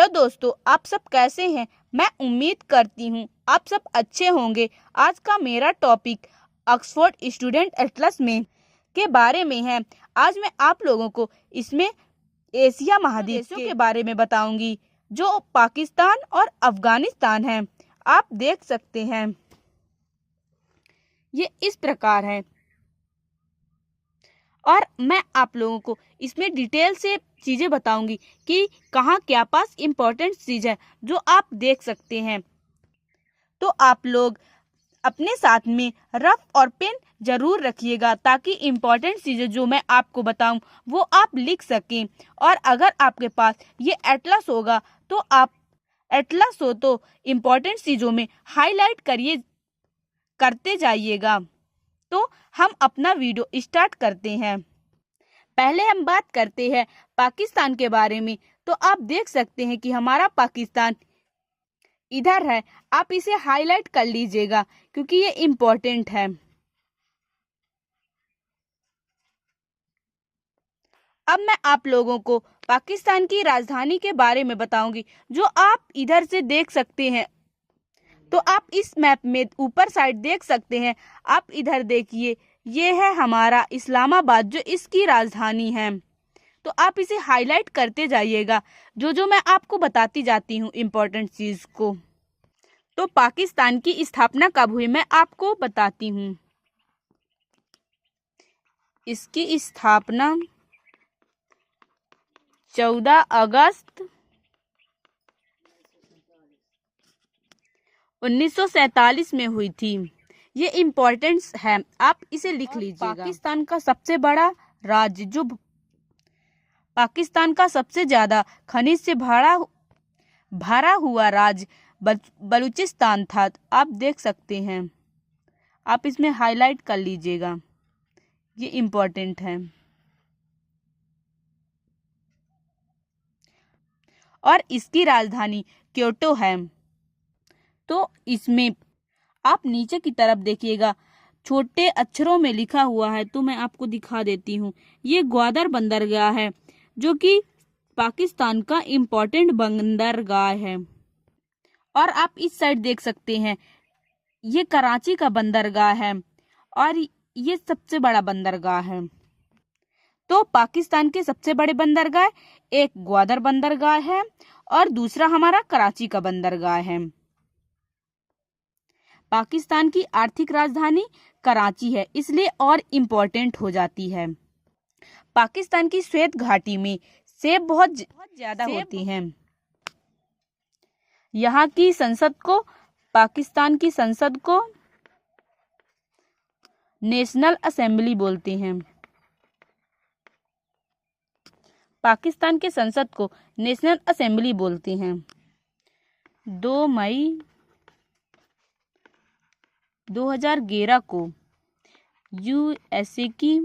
Hello दोस्तों, आप सब कैसे हैं। मैं उम्मीद करती हूँ आप सब अच्छे होंगे। आज का मेरा टॉपिक ऑक्सफोर्ड स्टूडेंट एटलस में के बारे में है। आज मैं आप लोगों को इसमें एशिया महाद्वीप के बारे में बताऊंगी, जो पाकिस्तान और अफगानिस्तान है। आप देख सकते हैं, ये इस प्रकार है और मैं आप लोगों को इसमें डिटेल से चीज़ें बताऊंगी कि कहाँ क्या पास इम्पोर्टेंट चीज़ है जो आप देख सकते हैं। तो आप लोग अपने साथ में रफ और पेन जरूर रखिएगा ताकि इम्पोर्टेंट चीज़ें जो मैं आपको बताऊं वो आप लिख सकें। और अगर आपके पास ये एटलस होगा तो आप एटलस हो तो इम्पोर्टेंट चीज़ों में हाईलाइट करते जाइएगा। तो हम अपना वीडियो स्टार्ट करते हैं। पहले हम बात करते हैं पाकिस्तान के बारे में। तो आप देख सकते हैं कि हमारा पाकिस्तान इधर है। आप इसे हाईलाइट कर लीजिएगा क्योंकि ये इम्पोर्टेंट है। अब मैं आप लोगों को पाकिस्तान की राजधानी के बारे में बताऊंगी, जो आप इधर से देख सकते हैं। तो आप इस मैप में ऊपर साइड देख सकते हैं। आप इधर देखिए, ये है हमारा इस्लामाबाद, जो इसकी राजधानी है। तो आप इसे हाईलाइट करते जाइएगा जो जो मैं आपको बताती जाती हूँ इम्पोर्टेंट चीज को। तो पाकिस्तान की स्थापना कब हुई मैं आपको बताती हूँ। इसकी स्थापना 14 अगस्त 1947 में हुई थी। ये इम्पोर्टेंस है, आप इसे लिख लीजिएगा। पाकिस्तान का सबसे बड़ा राज्य, जो पाकिस्तान का सबसे ज्यादा खनिज से भरा हुआ राज्य बलूचिस्तान था। आप देख सकते हैं, आप इसमें हाईलाइट कर लीजिएगा, ये इम्पोर्टेंट है। और इसकी राजधानी क्योटो है। तो इसमें आप नीचे की तरफ देखिएगा, छोटे अक्षरों में लिखा हुआ है। तो मैं आपको दिखा देती हूँ, ये ग्वादर बंदरगाह है, जो कि पाकिस्तान का इम्पोर्टेंट बंदरगाह है। और आप इस साइड देख सकते हैं, ये कराची का बंदरगाह है और ये सबसे बड़ा बंदरगाह है। तो पाकिस्तान के सबसे बड़े बंदरगाह, एक ग्वादर बंदरगाह है और दूसरा हमारा कराची का बंदरगाह है। पाकिस्तान की आर्थिक राजधानी कराची है, इसलिए और इम्पोर्टेंट हो जाती है। पाकिस्तान की श्वेत घाटी में सेब बहुत ज्यादा होती हैं। यहाँ की संसद को, पाकिस्तान की संसद को नेशनल असेंबली बोलते हैं। पाकिस्तान के संसद को नेशनल असेंबली बोलते हैं। 2 मई 2011 को यूएसए की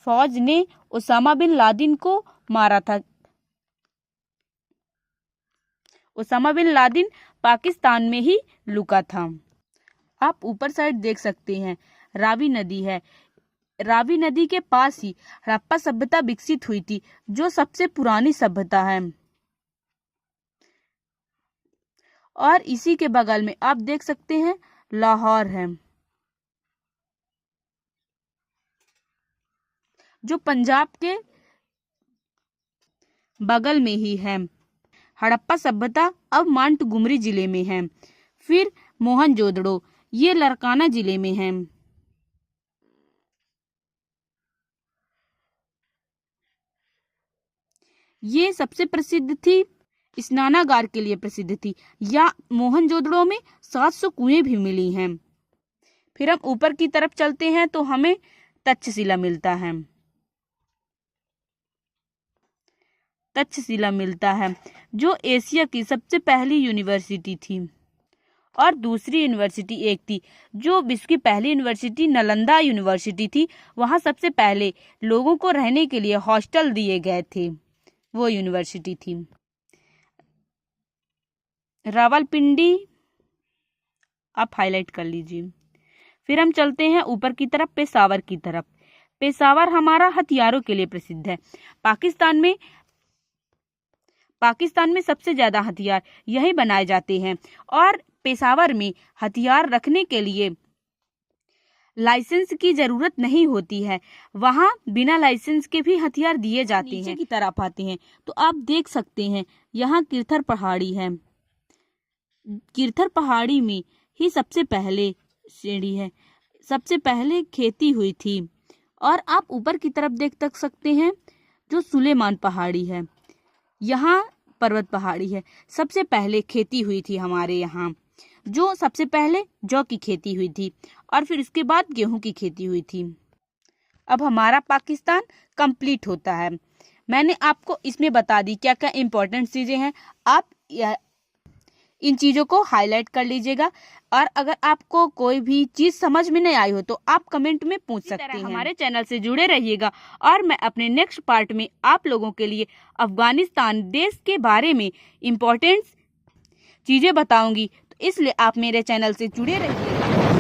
फौज ने ओसामा बिन लादेन को मारा था। ओसामा बिन लादेन पाकिस्तान में ही लुका था। आप ऊपर साइड देख सकते हैं, रावी नदी है। रावी नदी के पास ही हड़प्पा सभ्यता विकसित हुई थी, जो सबसे पुरानी सभ्यता है। और इसी के बगल में आप देख सकते हैं लाहौर है, जो पंजाब के बगल में ही है। हड़प्पा सभ्यता अब मांटगुमरी जिले में है। फिर मोहनजोदड़ो, ये लरकाना जिले में है। ये सबसे प्रसिद्ध थी, स्नानागार के लिए प्रसिद्ध थी। या मोहनजोदड़ो में 700 कुएं भी मिली हैं। फिर हम ऊपर की तरफ चलते हैं तो हमें तक्षशिला मिलता है। तक्षशिला मिलता है, जो एशिया की सबसे पहली यूनिवर्सिटी थी। और दूसरी यूनिवर्सिटी एक थी, जो विश्व की पहली यूनिवर्सिटी नालंदा यूनिवर्सिटी थी। वहां सबसे पहले लोगों को रहने के लिए हॉस्टल दिए गए थे, वो यूनिवर्सिटी थी। रावलपिंडी आप हाईलाइट कर लीजिए। फिर हम चलते हैं ऊपर की तरफ, पेशावर की तरफ। पेशावर हमारा हथियारों के लिए प्रसिद्ध है। पाकिस्तान में सबसे ज़्यादा हथियार यही बनाए जाते हैं और पेशावर में हथियार रखने के लिए लाइसेंस की जरूरत नहीं होती है। वहाँ बिना लाइसेंस के भी हथियार दिए जाते हैं। नीचे की तरफ आते हैं तो आप देख सकते हैं यहाँ किरथर पहाड़ी है। किरथर पहाड़ी में ही सबसे पहले सीढ़ी है, सबसे पहले खेती हुई थी। और आप ऊपर की तरफ देख सकते हैं जो सुलेमान पहाड़ी है, यहाँ पर्वत पहाड़ी है। सबसे पहले खेती हुई थी हमारे यहाँ, जो सबसे पहले जौ की खेती हुई थी और फिर इसके बाद गेहूं की खेती हुई थी। अब हमारा पाकिस्तान कंप्लीट होता है। मैंने आपको इसमें बता दी क्या क्या इम्पोर्टेंट चीज़ें हैं। आप इन चीज़ों को हाईलाइट कर लीजिएगा और अगर आपको कोई भी चीज़ समझ में नहीं आई हो तो आप कमेंट में पूछ सकते हैं। हमारे चैनल से जुड़े रहिएगा और मैं अपने नेक्स्ट पार्ट में आप लोगों के लिए अफगानिस्तान देश के बारे में इम्पोर्टेंट चीज़ें बताऊंगी, तो इसलिए आप मेरे चैनल से जुड़े रहिएगा।